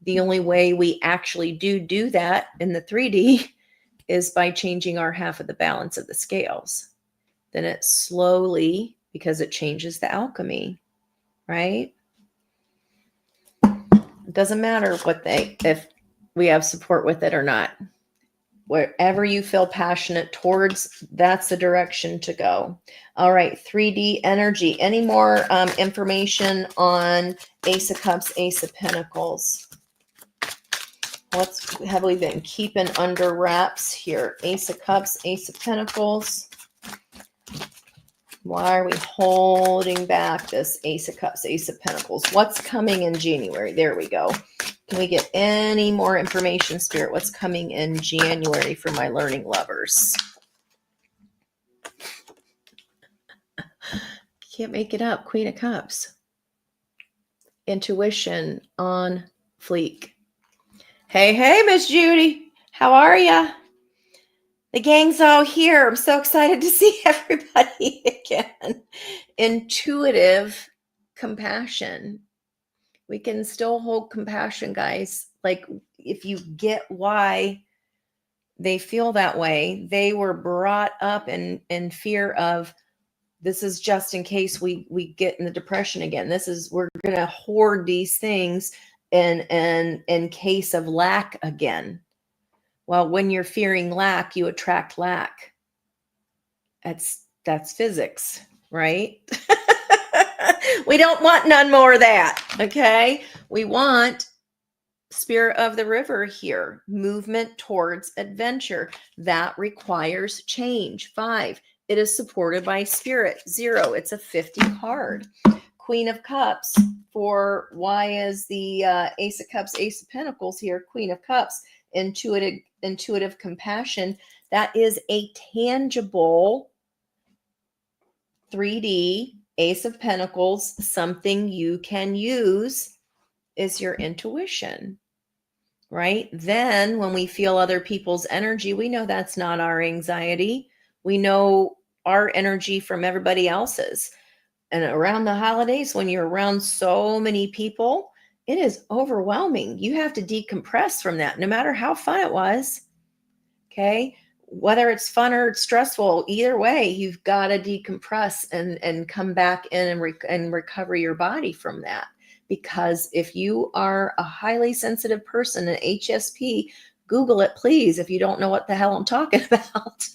The only way we actually do that in the 3D is by changing our half of the balance of the scales. Then it slowly, because it changes the alchemy, right? It doesn't matter if we have support with it or not. Wherever you feel passionate towards, that's the direction to go. All right, 3D energy. Any more information on Ace of Cups, Ace of Pentacles? What have we been keeping under wraps here? Ace of Cups, Ace of Pentacles. Why are we holding back this Ace of Cups, Ace of Pentacles? What's coming in January? There we go. Can we get any more information, Spirit? What's coming in January for my learning lovers? Can't make it up. Queen of Cups. Intuition on fleek. Hey, Miss Judy. How are ya? The gang's all here. I'm so excited to see everybody again. Intuitive compassion. We can still hold compassion, guys. Like, if you get why they feel that way, they were brought up in fear of, this is just in case we get in the depression again. We're going to hoard these things in case of lack again. Well, when you're fearing lack, you attract lack. That's physics, right? We don't want none more of that, okay? We want Spirit of the River here, movement towards adventure. That requires change. 5, it is supported by Spirit. 0, it's a 50 card. Queen of Cups, for why is the Ace of Cups, Ace of Pentacles here? Queen of Cups, intuitive compassion. That is a tangible 3D Ace of Pentacles. Something you can use is your intuition, right? Then when we feel other people's energy, we know that's not our anxiety. We know our energy from everybody else's. And around the holidays, when you're around so many people, it is overwhelming. You have to decompress from that, no matter how fun it was. Okay. whether it's fun or stressful, either way, you've got to decompress and come back in and recover your body from that. Because if you are a highly sensitive person, an HSP, Google it, please. If you don't know what the hell I'm talking about,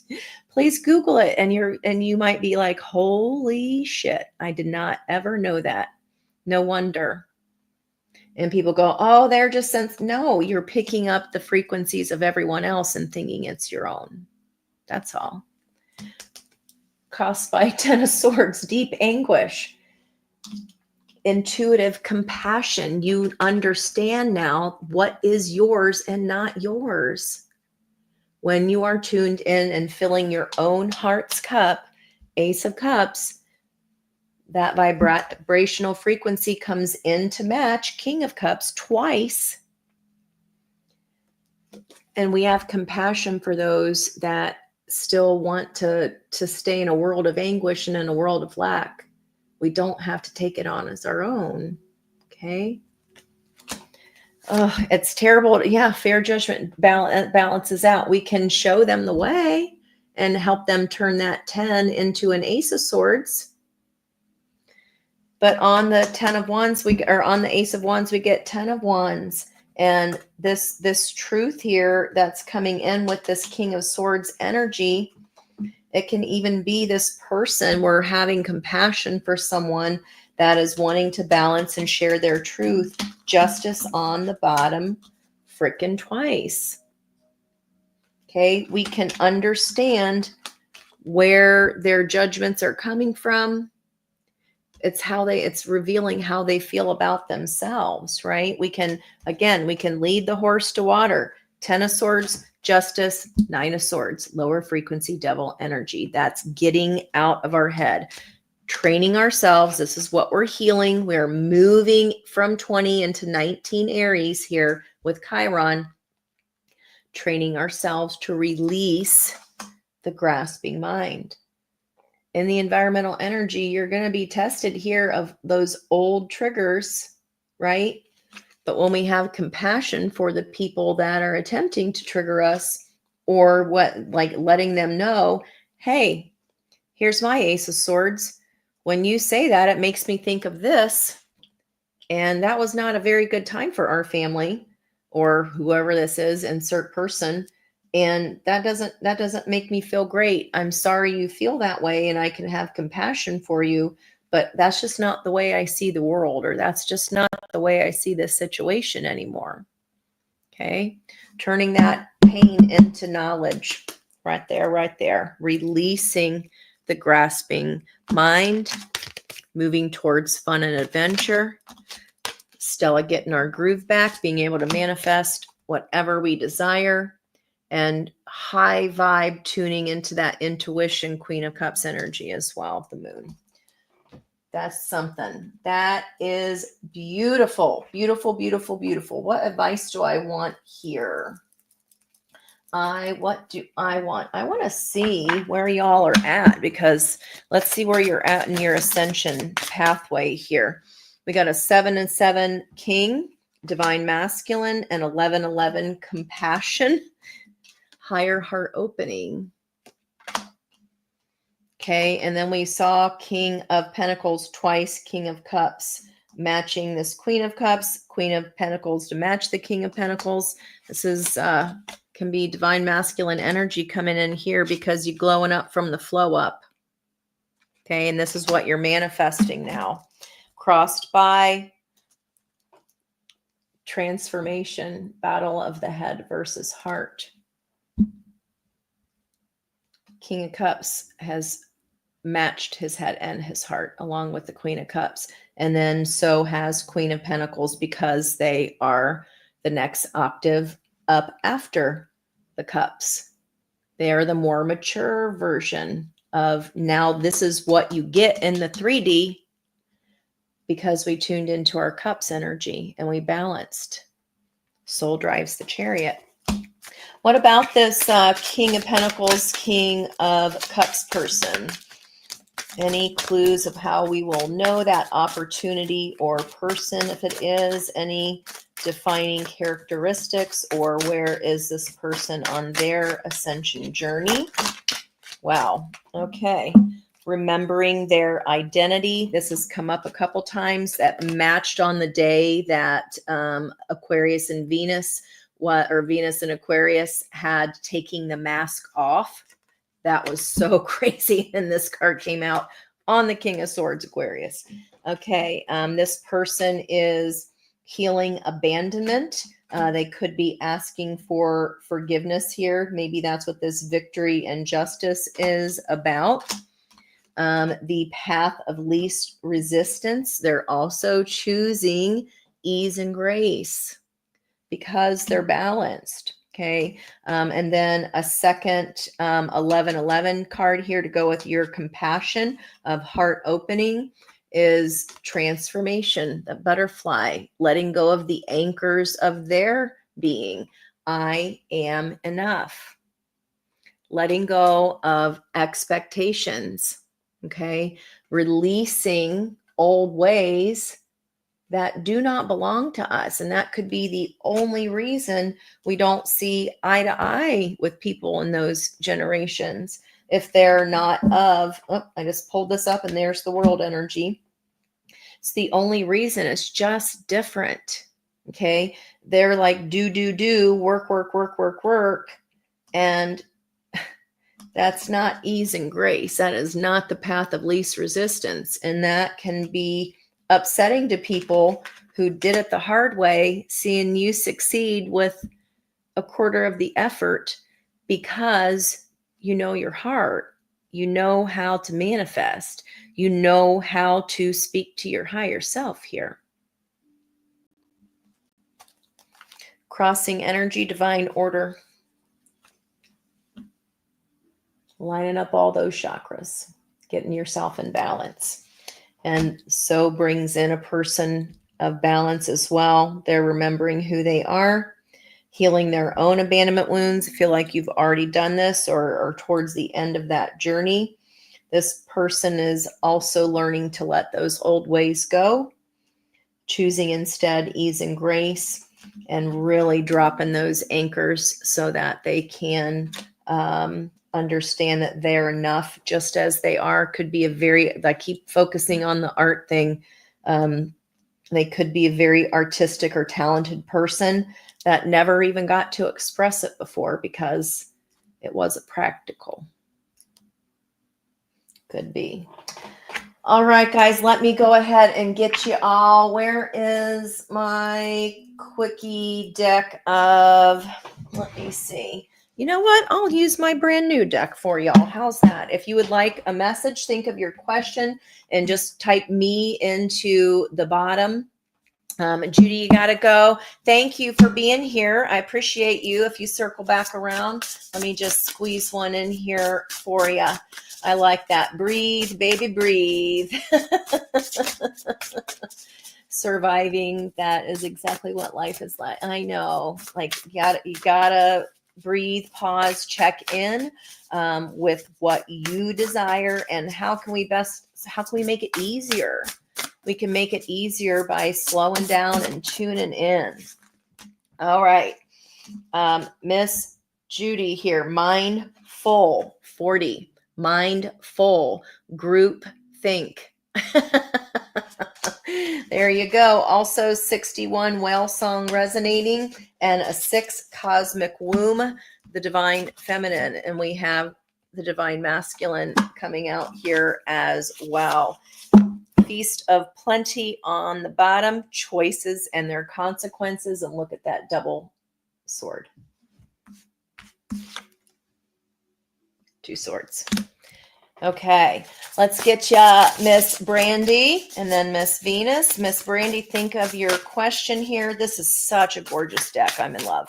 please Google it. And you might be like, holy shit, I did not ever know that. No wonder. And people go, oh, they're just no, you're picking up the frequencies of everyone else and thinking it's your own. That's all. Cost by 10 of Swords, deep anguish. Intuitive compassion. You understand now what is yours and not yours. When you are tuned in and filling your own heart's cup, Ace of Cups, that vibrational frequency comes in to match King of Cups twice. And we have compassion for those that still want to stay in a world of anguish and in a world of lack. We don't have to take it on as our own. Okay. Oh, it's terrible. Yeah. Fair judgment balances out. We can show them the way and help them turn that 10 into an Ace of Swords. But on the 10 of Wands, on the Ace of Wands, we get 10 of Wands. And this truth here that's coming in with this King of Swords energy, it can even be this person. We're having compassion for someone that is wanting to balance and share their truth. Justice on the bottom, frickin' twice. Okay, we can understand where their judgments are coming from. It's revealing how they feel about themselves, right? We can lead the horse to water. 10 of Swords, Justice, 9 of Swords, lower frequency devil energy. That's getting out of our head, training ourselves. This is what we're healing. We're moving from 20 into 19 Aries here with Chiron, training ourselves to release the grasping mind. In the environmental energy, you're going to be tested here of those old triggers, right? But when we have compassion for the people that are attempting to trigger us, or letting them know, hey, here's my Ace of Swords. When you say that, it makes me think of this. And that was not a very good time for our family, or whoever this is, insert person. And that doesn't make me feel great. I'm sorry you feel that way, and I can have compassion for you, but that's just not the way I see the world, or that's just not the way I see this situation anymore. Okay. Turning that pain into knowledge. Right there. Releasing the grasping mind, moving towards fun and adventure. Stella getting our groove back, being able to manifest whatever we desire. And high vibe tuning into that intuition, Queen of Cups energy as well, the moon. That's something. That is beautiful, beautiful, beautiful, beautiful. What advice do I want here? What do I want? I want to see where y'all are at, because let's see where you're at in your ascension pathway here. We got a 7 and 7 King, Divine Masculine, and 11-11 Compassion. Higher heart opening. Okay, and then we saw King of Pentacles twice, King of Cups, matching this Queen of Cups, Queen of Pentacles to match the King of Pentacles. This is can be Divine Masculine energy coming in here, because you're glowing up from the flow up. Okay, and this is what you're manifesting now. Crossed by transformation, battle of the head versus heart. King of Cups has matched his head and his heart, along with the Queen of Cups. And then so has Queen of Pentacles, because they are the next octave up after the Cups. They are the more mature version of, now this is what you get in the 3D, because we tuned into our Cups energy and we balanced. Soul drives the chariot. What about this King of Pentacles, King of Cups person? Any clues of how we will know that opportunity or person, if it is? Any defining characteristics, or where is this person on their ascension journey? Wow. Okay. Remembering their identity. This has come up a couple times. That matched on the day that Aquarius and Venus, or Venus and Aquarius had taking the mask off. That was so crazy. And this card came out on the King of Swords, Aquarius. Okay. This person is healing abandonment. They could be asking for forgiveness here. Maybe that's what this victory and justice is about. The path of least resistance. They're also choosing ease and grace because they're balanced. Okay. And then a second 1111 card here to go with your compassion of heart opening is transformation, the butterfly, letting go of the anchors of their being. I am enough. Letting go of expectations. Okay. Releasing old ways that do not belong to us. And that could be the only reason we don't see eye to eye with people in those generations. If they're not of, oh, I just pulled this up and there's the world energy. It's the only reason. It's just different. Okay. They're like, do, work. And that's not ease and grace. That is not the path of least resistance. And that can be upsetting to people who did it the hard way, seeing you succeed with a quarter of the effort, because you know your heart, you know how to manifest, you know how to speak to your higher self here. Crossing energy, divine order. Lining up all those chakras, getting yourself in balance. And so brings in a person of balance as well. They're remembering who they are, healing their own abandonment wounds. I feel like you've already done this or towards the end of that journey. This person is also learning to let those old ways go, choosing instead ease and grace, and really dropping those anchors so that they can understand that they're enough just as they are. Could be a very, I keep focusing on the art thing. They could be a very artistic or talented person that never even got to express it before because it wasn't practical. Could be. All right, guys, let me go ahead and get you all. Where is my quickie deck of, let me see. You know what? I'll use my brand new deck for y'all. How's that? If you would like a message, think of your question and just type me into the bottom. Judy, you got to go. Thank you for being here. I appreciate you. If you circle back around, let me just squeeze one in here for you. I like that. Breathe, baby, breathe. Surviving, that is exactly what life is like. I know. Like you gotta breathe, pause, check in with what you desire and how can we make it easier? We can make it easier by slowing down and tuning in. All right. Miss Judy here, mindful 40, mindful, group think. There you go. Also 61 whale song resonating and a 6 cosmic womb, the divine feminine. And we have the divine masculine coming out here as well. Feast of plenty on the bottom, choices and their consequences. And look at that double sword. 2 swords. Okay, let's get you Miss Brandy and then Miss Venus. Miss Brandy, think of your question here. This is such a gorgeous deck. I'm in love.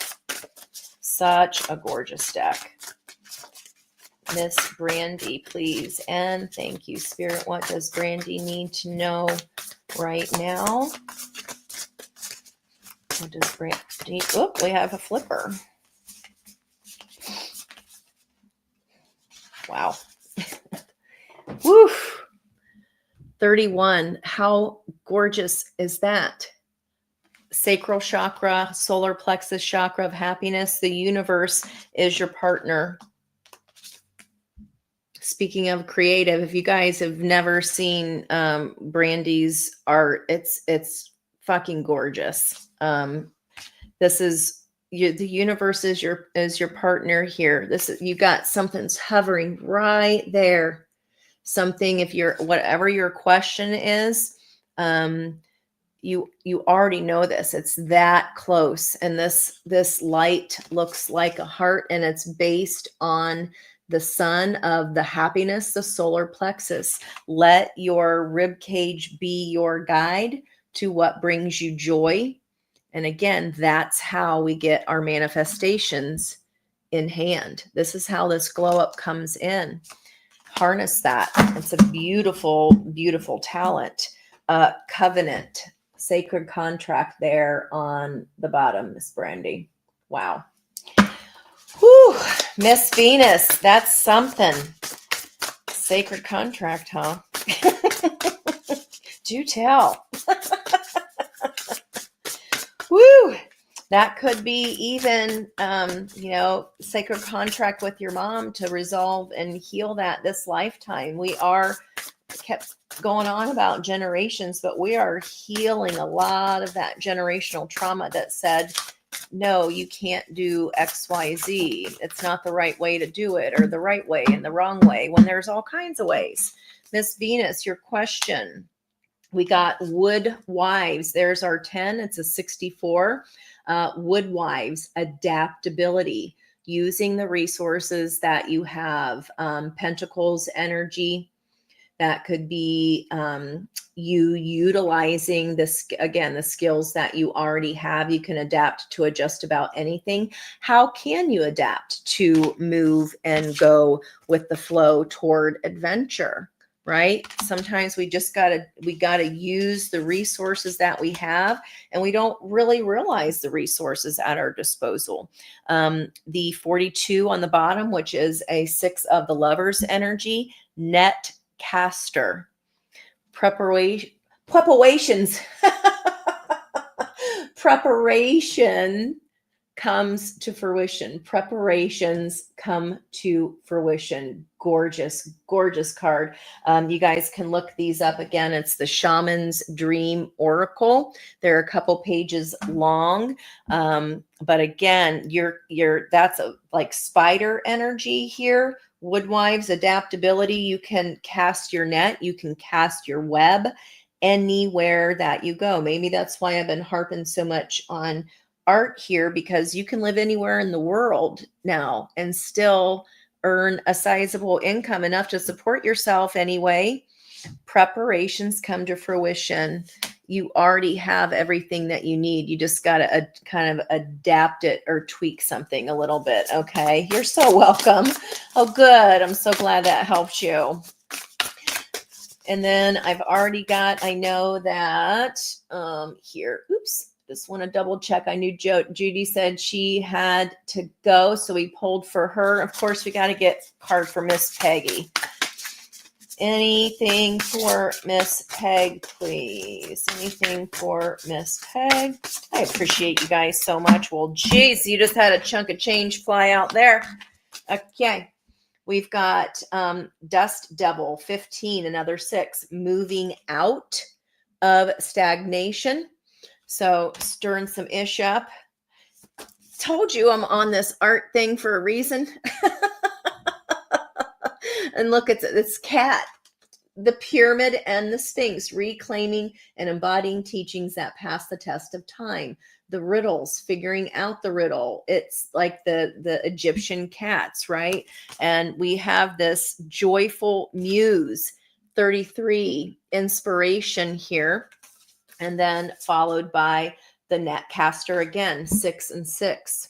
Such a gorgeous deck. Miss Brandy, please. And thank you, Spirit. What does Brandy need to know right now? What does Brandy... Oh, we have a flipper. Wow. Woo! 31. How gorgeous is that? sacral chakra, solar plexus chakra of happiness. The universe is your partner. Speaking of creative, if you guys have never seen Brandy's art, it's fucking gorgeous. This is the universe is your partner here. This is, you got something's hovering right there. Something, if you're, whatever your question is, you already know this. It's that close. And this light looks like a heart, and it's based on the sun of the happiness, the solar plexus. Let your rib cage be your guide to what brings you joy. And again, that's how we get our manifestations in hand. This is how this glow up comes in. Harness that. It's a beautiful, beautiful talent. Covenant, sacred contract there on the bottom, Miss Brandy. Wow. Whew, Miss Venus, that's something. Sacred contract, huh? Do tell. Woo! That could be even, sacred contract with your mom to resolve and heal that this lifetime. We are kept going on about generations, but we are healing a lot of that generational trauma that said, no, you can't do X, Y, Z. It's not the right way to do it, or the right way and the wrong way, when there's all kinds of ways. Miss Venus, your question. We got wood wives. There's our 10. It's a 64. Wood wives, adaptability, using the resources that you have. Pentacles energy. That could be you utilizing this, again, the skills that you already have. You can adapt to just about anything. How can you adapt to move and go with the flow toward adventure? Right? Sometimes we gotta use the resources that we have, and we don't really realize the resources at our disposal. The 42 on the bottom, which is a 6 of the Lovers energy, net caster, preparations, preparation comes to fruition. Preparations come to fruition. Gorgeous, gorgeous card. You guys can look these up again. It's the Shaman's Dream Oracle. They're a couple pages long. But again, that's a like spider energy here. Woodwives, adaptability. You can cast your net. You can cast your web anywhere that you go. Maybe that's why I've been harping so much on art here, because you can live anywhere in the world now and still earn a sizable income, enough to support yourself anyway. Preparations come to fruition. You already have everything that you need. You just got to kind of adapt it or tweak something a little bit. Okay. You're so welcome. Oh, good. I'm so glad that helped you. And then I've already got, I know that here, oops. Just want to double check. I knew Judy said she had to go, so we pulled for her. Of course, we got to get a card for Miss Peggy. Anything for Miss Peg, please. Anything for Miss Peg. I appreciate you guys so much. Well, geez, you just had a chunk of change fly out there. Okay. We've got Dust Devil, 15, another 6, moving out of stagnation. So stirring some ish up. Told you I'm on this art thing for a reason. And look, it's this cat, the pyramid and the Sphinx, reclaiming and embodying teachings that pass the test of time. The riddles, figuring out the riddle. It's like the Egyptian cats, right? And we have this joyful muse, 33, inspiration here. And then followed by the netcaster again, 6 and 6.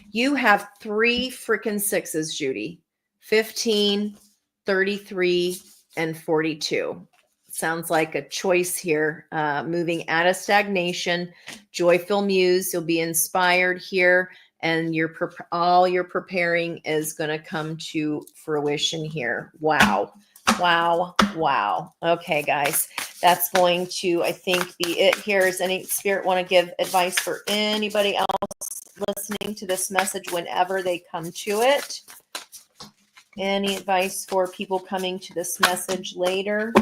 You have 3 freaking 6s, Judy. 15, 33, and 42. Sounds like a choice here. Moving out of stagnation, joyful muse. You'll be inspired here, and all your preparing is going to come to fruition here. Wow. Wow. Wow. Okay, guys. That's going to, I think, be it here. Is any spirit want to give advice for anybody else listening to this message whenever they come to it? Any advice for people coming to this message later?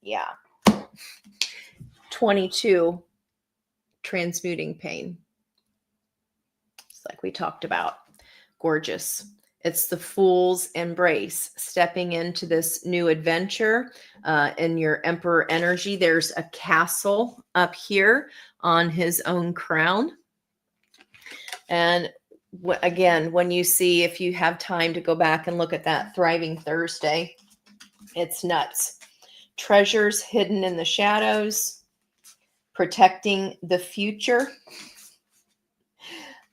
Yeah. 22, transmuting pain. It's like we talked about. Gorgeous. It's the fool's embrace, stepping into this new adventure in your emperor energy. There's a castle up here on his own crown. And again, when you see, if you have time to go back and look at that Thriving Thursday, it's nuts. Treasures hidden in the shadows, protecting the future.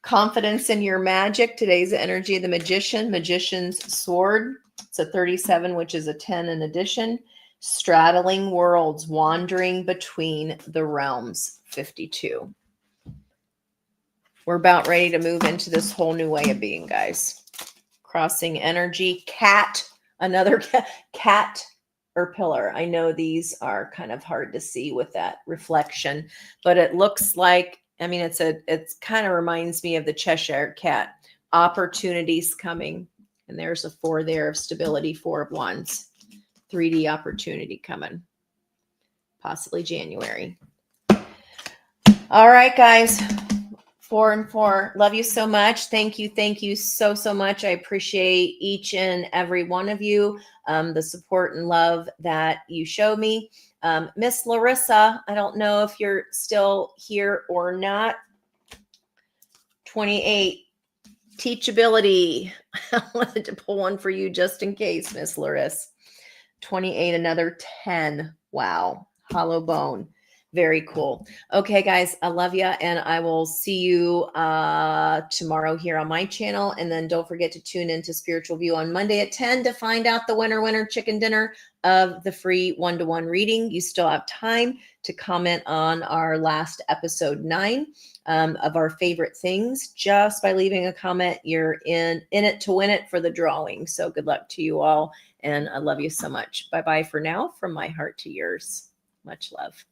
Confidence in your magic. Today's the energy of the magician. Magician's sword. It's a 37, which is a 10 in addition. Straddling worlds, wandering between the realms. 52. We're about ready to move into this whole new way of being, guys. Crossing energy. Cat. Another cat or pillar. I know these are kind of hard to see with that reflection, but it looks like, I mean, it's kind of reminds me of the Cheshire cat. Opportunities coming. And there's a 4 there of stability, 4 of wands. 3D opportunity coming. Possibly January. All right, guys. 4 and 4. Love you so much. Thank you. Thank you so much. I appreciate each and every one of you. The support and love that you show me. Miss Larissa, I don't know if you're still here or not. 28, teachability. I wanted to pull one for you just in case, Miss Larissa. 28, another 10. Wow. Hollow bone. Very cool. Okay, guys, I love you. And I will see you tomorrow here on my channel. And then don't forget to tune into Spiritual View on Monday at 10 to find out the winner chicken dinner of the free 1-to-1 reading. You still have time to comment on our last episode 9 of our favorite things. Just by leaving a comment, you're in it to win it for the drawing. So good luck to you all. And I love you so much. Bye-bye for now, from my heart to yours. Much love.